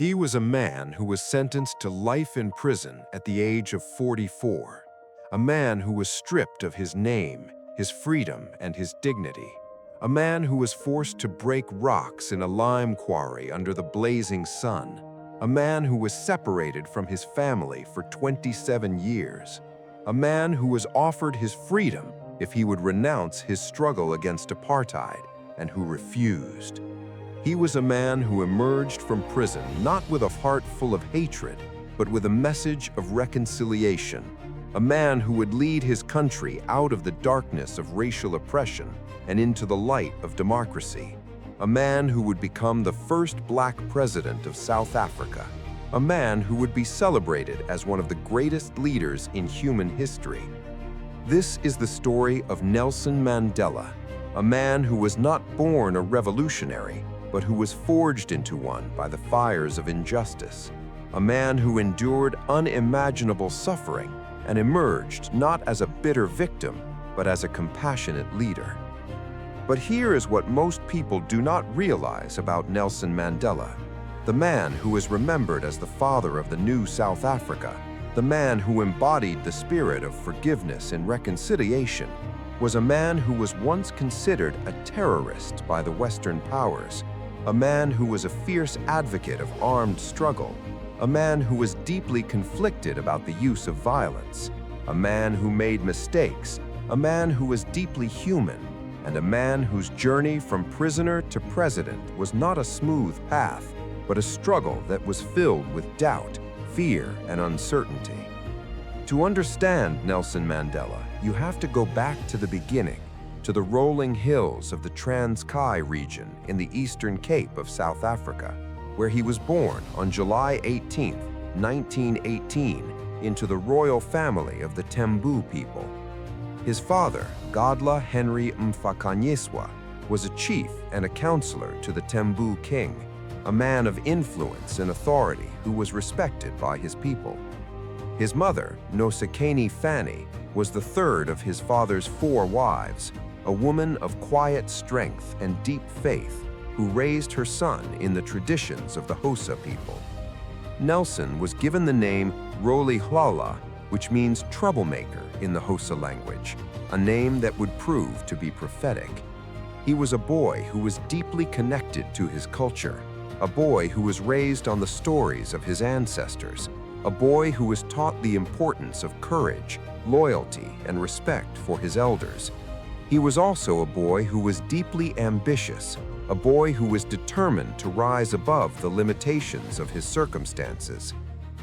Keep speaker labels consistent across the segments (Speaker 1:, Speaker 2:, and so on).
Speaker 1: He was a man who was sentenced to life in prison at the age of 44, a man who was stripped of his name, his freedom, and his dignity, a man who was forced to break rocks in a lime quarry under the blazing sun, a man who was separated from his family for 27 years, a man who was offered his freedom if he would renounce his struggle against apartheid and who refused. He was a man who emerged from prison not with a heart full of hatred, but with a message of reconciliation, a man who would lead his country out of the darkness of racial oppression and into the light of democracy, a man who would become the first black president of South Africa, a man who would be celebrated as one of the greatest leaders in human history. This is the story of Nelson Mandela, a man who was not born a revolutionary, but who was forged into one by the fires of injustice, a man who endured unimaginable suffering and emerged not as a bitter victim, but as a compassionate leader. But here is what most people do not realize about Nelson Mandela, the man who is remembered as the father of the new South Africa, the man who embodied the spirit of forgiveness and reconciliation, was a man who was once considered a terrorist by the Western powers, a man who was a fierce advocate of armed struggle, a man who was deeply conflicted about the use of violence, a man who made mistakes, a man who was deeply human, and a man whose journey from prisoner to president was not a smooth path, but a struggle that was filled with doubt, fear, and uncertainty. To understand Nelson Mandela, you have to go back to the beginning, to the rolling hills of the Transkei region in the Eastern Cape of South Africa, where he was born on July 18, 1918, into the royal family of the Tembu people. His father, Godla Henry Mfakanyiswa, was a chief and a counselor to the Tembu king, a man of influence and authority who was respected by his people. His mother, Nosekeni Fanny, was the third of his father's 4 wives, a woman of quiet strength and deep faith who raised her son in the traditions of the Xhosa people. Nelson was given the name Rolihlala, which means troublemaker in the Xhosa language, a name that would prove to be prophetic. He was a boy who was deeply connected to his culture, a boy who was raised on the stories of his ancestors, a boy who was taught the importance of courage, loyalty, and respect for his elders. He was also a boy who was deeply ambitious, a boy who was determined to rise above the limitations of his circumstances.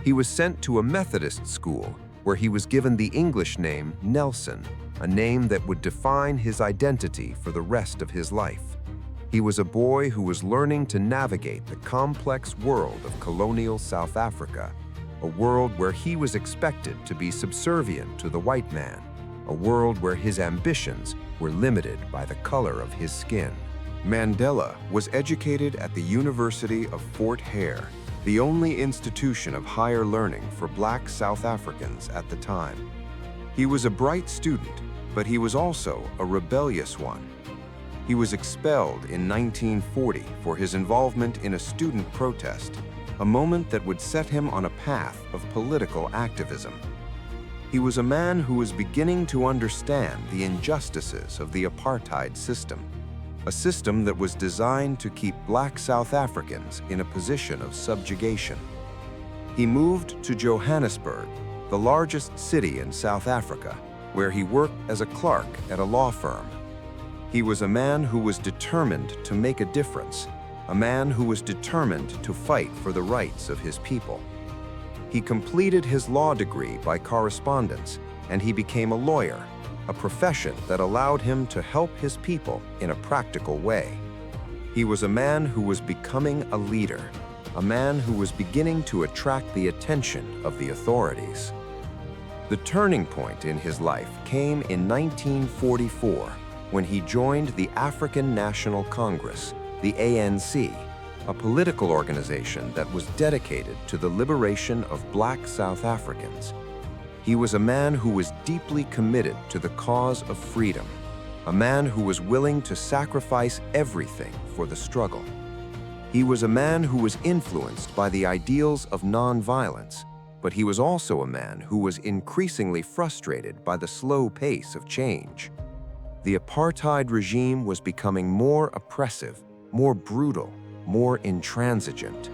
Speaker 1: He was sent to a Methodist school where he was given the English name Nelson, a name that would define his identity for the rest of his life. He was a boy who was learning to navigate the complex world of colonial South Africa, a world where he was expected to be subservient to the white man, a world where his ambitions were limited by the color of his skin. Mandela was educated at the University of Fort Hare, the only institution of higher learning for black South Africans at the time. He was a bright student, but he was also a rebellious one. He was expelled in 1940 for his involvement in a student protest, a moment that would set him on a path of political activism. He was a man who was beginning to understand the injustices of the apartheid system, a system that was designed to keep black South Africans in a position of subjugation. He moved to Johannesburg, the largest city in South Africa, where he worked as a clerk at a law firm. He was a man who was determined to make a difference, a man who was determined to fight for the rights of his people. He completed his law degree by correspondence, and he became a lawyer, a profession that allowed him to help his people in a practical way. He was a man who was becoming a leader, a man who was beginning to attract the attention of the authorities. The turning point in his life came in 1944 when he joined the African National Congress, the ANC, a political organization that was dedicated to the liberation of black South Africans. He was a man who was deeply committed to the cause of freedom, a man who was willing to sacrifice everything for the struggle. He was a man who was influenced by the ideals of nonviolence, but he was also a man who was increasingly frustrated by the slow pace of change. The apartheid regime was becoming more oppressive, more brutal, more intransigent.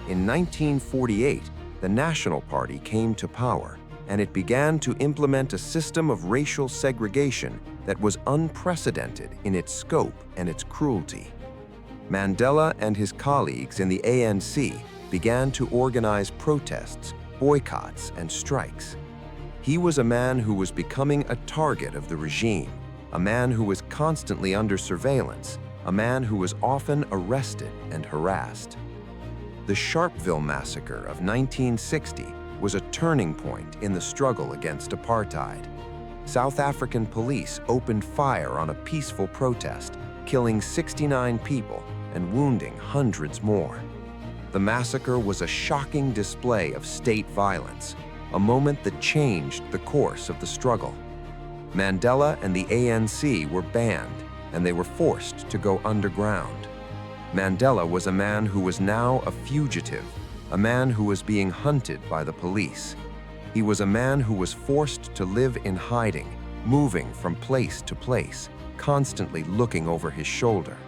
Speaker 1: In 1948, the National Party came to power, and it began to implement a system of racial segregation that was unprecedented in its scope and its cruelty. Mandela and his colleagues in the ANC began to organize protests, boycotts, and strikes. He was a man who was becoming a target of the regime, a man who was constantly under surveillance, a man who was often arrested and harassed. The Sharpeville massacre of 1960 was a turning point in the struggle against apartheid. South African police opened fire on a peaceful protest, killing 69 people and wounding hundreds more. The massacre was a shocking display of state violence, a moment that changed the course of the struggle. Mandela and the ANC were banned, and they were forced to go underground. Mandela was a man who was now a fugitive, a man who was being hunted by the police. He was a man who was forced to live in hiding, moving from place to place, constantly looking over his shoulder.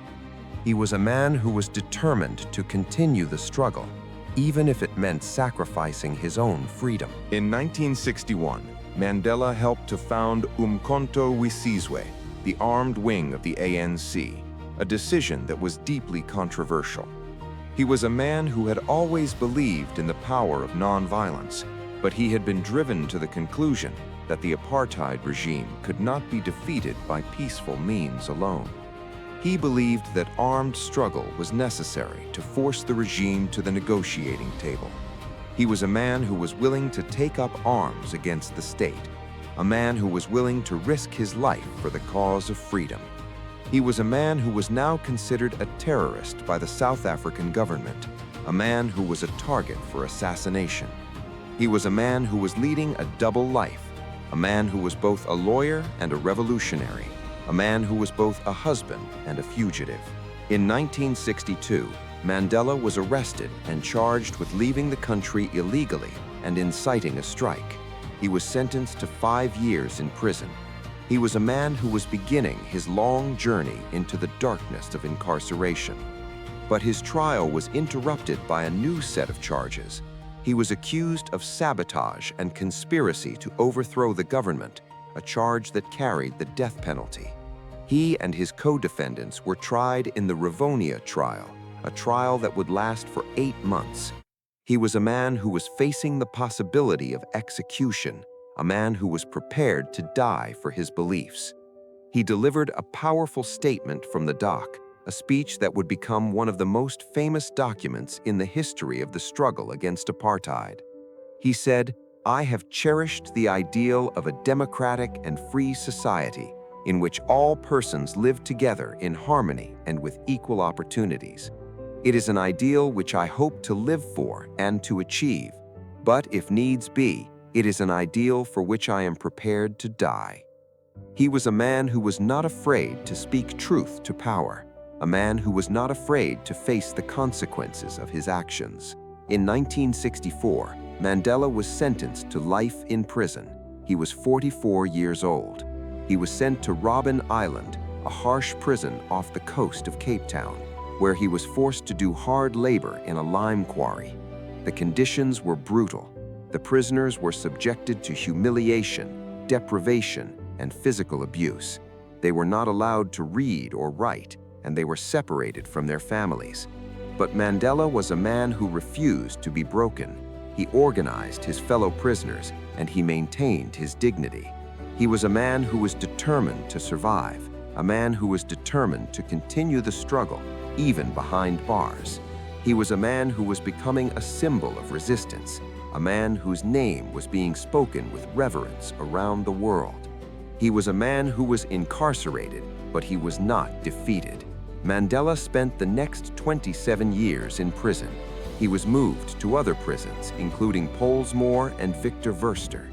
Speaker 1: He was a man who was determined to continue the struggle, even if it meant sacrificing his own freedom. In 1961, Mandela helped to found Umkhonto we Sizwe, the armed wing of the ANC, a decision that was deeply controversial. He was a man who had always believed in the power of nonviolence, but he had been driven to the conclusion that the apartheid regime could not be defeated by peaceful means alone. He believed that armed struggle was necessary to force the regime to the negotiating table. He was a man who was willing to take up arms against the state, a man who was willing to risk his life for the cause of freedom. He was a man who was now considered a terrorist by the South African government, a man who was a target for assassination. He was a man who was leading a double life, a man who was both a lawyer and a revolutionary, a man who was both a husband and a fugitive. In 1962, Mandela was arrested and charged with leaving the country illegally and inciting a strike. He was sentenced to 5 years in prison. He was a man who was beginning his long journey into the darkness of incarceration. But his trial was interrupted by a new set of charges. He was accused of sabotage and conspiracy to overthrow the government, a charge that carried the death penalty. He and his co-defendants were tried in the Rivonia trial, a trial that would last for 8 months. He was a man who was facing the possibility of execution, a man who was prepared to die for his beliefs. He delivered a powerful statement from the dock, a speech that would become one of the most famous documents in the history of the struggle against apartheid. He said, "I have cherished the ideal of a democratic and free society in which all persons live together in harmony and with equal opportunities. It is an ideal which I hope to live for and to achieve, but if needs be, it is an ideal for which I am prepared to die." He was a man who was not afraid to speak truth to power, a man who was not afraid to face the consequences of his actions. In 1964, Mandela was sentenced to life in prison. He was 44 years old. He was sent to Robben Island, a harsh prison off the coast of Cape Town, where he was forced to do hard labor in a lime quarry. The conditions were brutal. The prisoners were subjected to humiliation, deprivation, and physical abuse. They were not allowed to read or write, and they were separated from their families. But Mandela was a man who refused to be broken. He organized his fellow prisoners, and he maintained his dignity. He was a man who was determined to survive, a man who was determined to continue the struggle, even behind bars. He was a man who was becoming a symbol of resistance, a man whose name was being spoken with reverence around the world. He was a man who was incarcerated, but he was not defeated. Mandela spent the next 27 years in prison. He was moved to other prisons, including Pollsmoor and Victor Verster.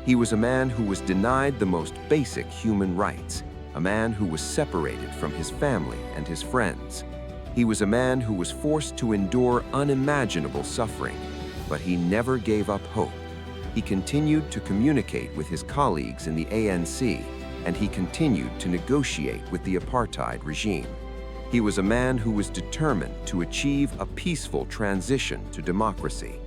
Speaker 1: He was a man who was denied the most basic human rights, a man who was separated from his family and his friends. He was a man who was forced to endure unimaginable suffering, but he never gave up hope. He continued to communicate with his colleagues in the ANC, and he continued to negotiate with the apartheid regime. He was a man who was determined to achieve a peaceful transition to democracy.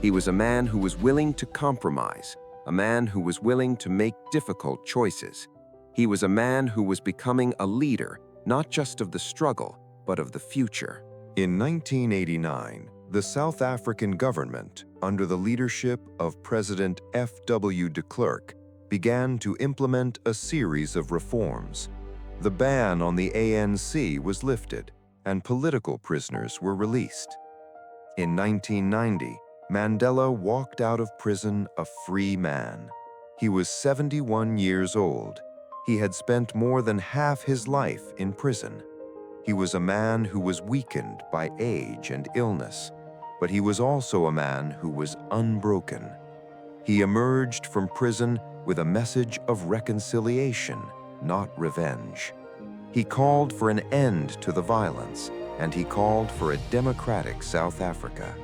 Speaker 1: He was a man who was willing to compromise, a man who was willing to make difficult choices. He was a man who was becoming a leader, not just of the struggle, but of the future. In 1989, the South African government, under the leadership of President F.W. de Klerk, began to implement a series of reforms. The ban on the ANC was lifted, and political prisoners were released. In 1990, Mandela walked out of prison a free man. He was 71 years old. He had spent more than half his life in prison. He was a man who was weakened by age and illness, but he was also a man who was unbroken. He emerged from prison with a message of reconciliation, not revenge. He called for an end to the violence, and he called for a democratic South Africa.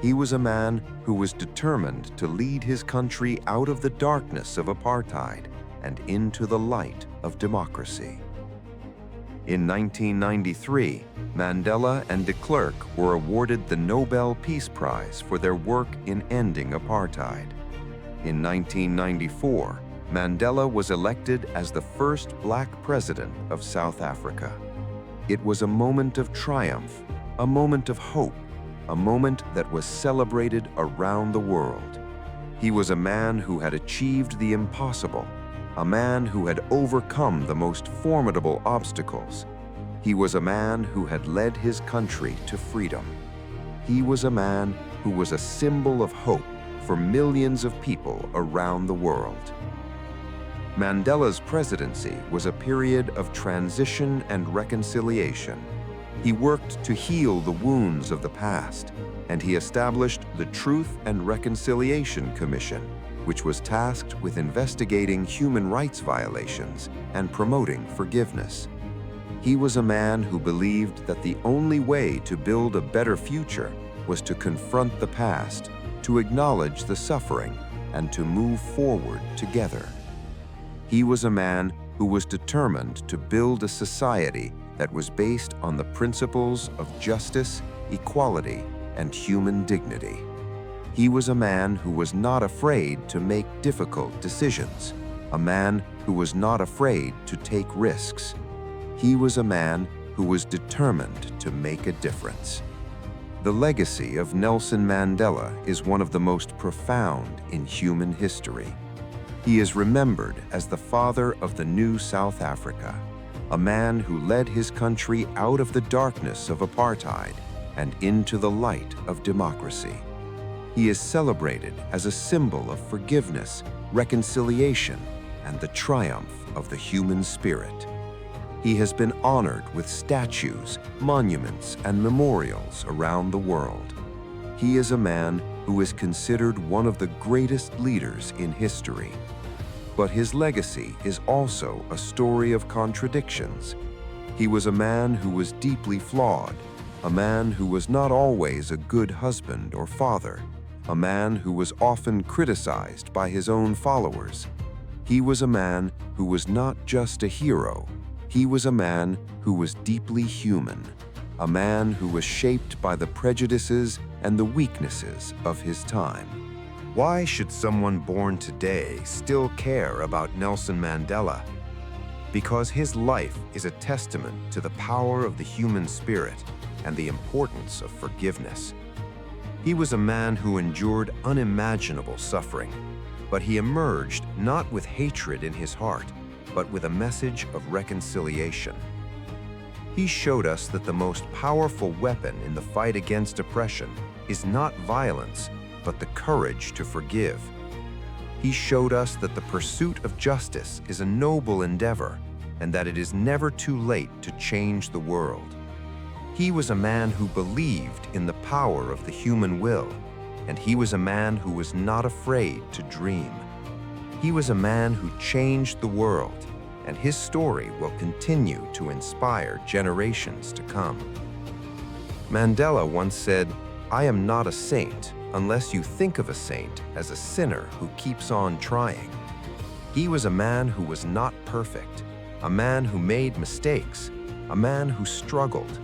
Speaker 1: He was a man who was determined to lead his country out of the darkness of apartheid and into the light of democracy. In 1993, Mandela and de Klerk were awarded the Nobel Peace Prize for their work in ending apartheid. In 1994, Mandela was elected as the first black president of South Africa. It was a moment of triumph, a moment of hope, a moment that was celebrated around the world. He was a man who had achieved the impossible, a man who had overcome the most formidable obstacles. He was a man who had led his country to freedom. He was a man who was a symbol of hope for millions of people around the world. Mandela's presidency was a period of transition and reconciliation. He worked to heal the wounds of the past, and he established the Truth and Reconciliation Commission, which was tasked with investigating human rights violations and promoting forgiveness. He was a man who believed that the only way to build a better future was to confront the past, to acknowledge the suffering, and to move forward together. He was a man who was determined to build a society that was based on the principles of justice, equality, and human dignity. He was a man who was not afraid to make difficult decisions, a man who was not afraid to take risks. He was a man who was determined to make a difference. The legacy of Nelson Mandela is one of the most profound in human history. He is remembered as the father of the new South Africa, a man who led his country out of the darkness of apartheid and into the light of democracy. He is celebrated as a symbol of forgiveness, reconciliation, and the triumph of the human spirit. He has been honored with statues, monuments, and memorials around the world. He is a man who is considered one of the greatest leaders in history. But his legacy is also a story of contradictions. He was a man who was deeply flawed, a man who was not always a good husband or father, a man who was often criticized by his own followers. He was a man who was not just a hero. He was a man who was deeply human, a man who was shaped by the prejudices and the weaknesses of his time. Why should someone born today still care about Nelson Mandela? Because his life is a testament to the power of the human spirit and the importance of forgiveness. He was a man who endured unimaginable suffering, but he emerged not with hatred in his heart, but with a message of reconciliation. He showed us that the most powerful weapon in the fight against oppression is not violence, but the courage to forgive. He showed us that the pursuit of justice is a noble endeavor and that it is never too late to change the world. He was a man who believed in the power of the human will, and he was a man who was not afraid to dream. He was a man who changed the world, and his story will continue to inspire generations to come. Mandela once said, "I am not a saint unless you think of a saint as a sinner who keeps on trying." He was a man who was not perfect, a man who made mistakes, a man who struggled,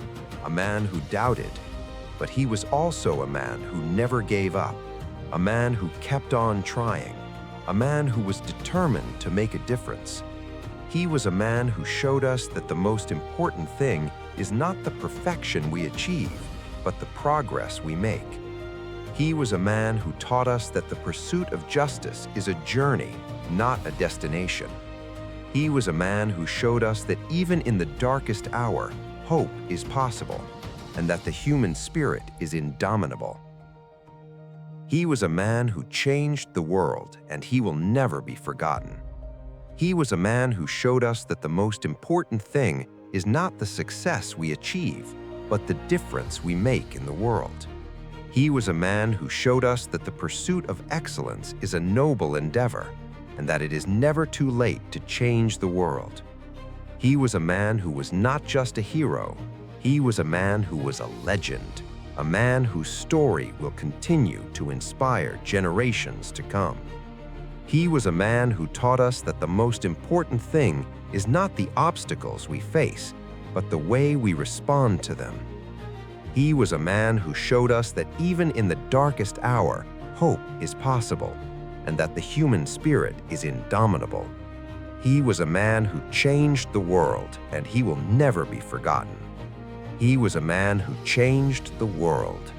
Speaker 1: a man who doubted, but he was also a man who never gave up, a man who kept on trying, a man who was determined to make a difference. He was a man who showed us that the most important thing is not the perfection we achieve, but the progress we make. He was a man who taught us that the pursuit of justice is a journey, not a destination. He was a man who showed us that even in the darkest hour, hope is possible, and that the human spirit is indomitable. He was a man who changed the world, and he will never be forgotten. He was a man who showed us that the most important thing is not the success we achieve, but the difference we make in the world. He was a man who showed us that the pursuit of excellence is a noble endeavor, and that it is never too late to change the world. He was a man who was not just a hero, he was a man who was a legend, a man whose story will continue to inspire generations to come. He was a man who taught us that the most important thing is not the obstacles we face, but the way we respond to them. He was a man who showed us that even in the darkest hour, hope is possible, and that the human spirit is indomitable. He was a man who changed the world, and he will never be forgotten. He was a man who changed the world.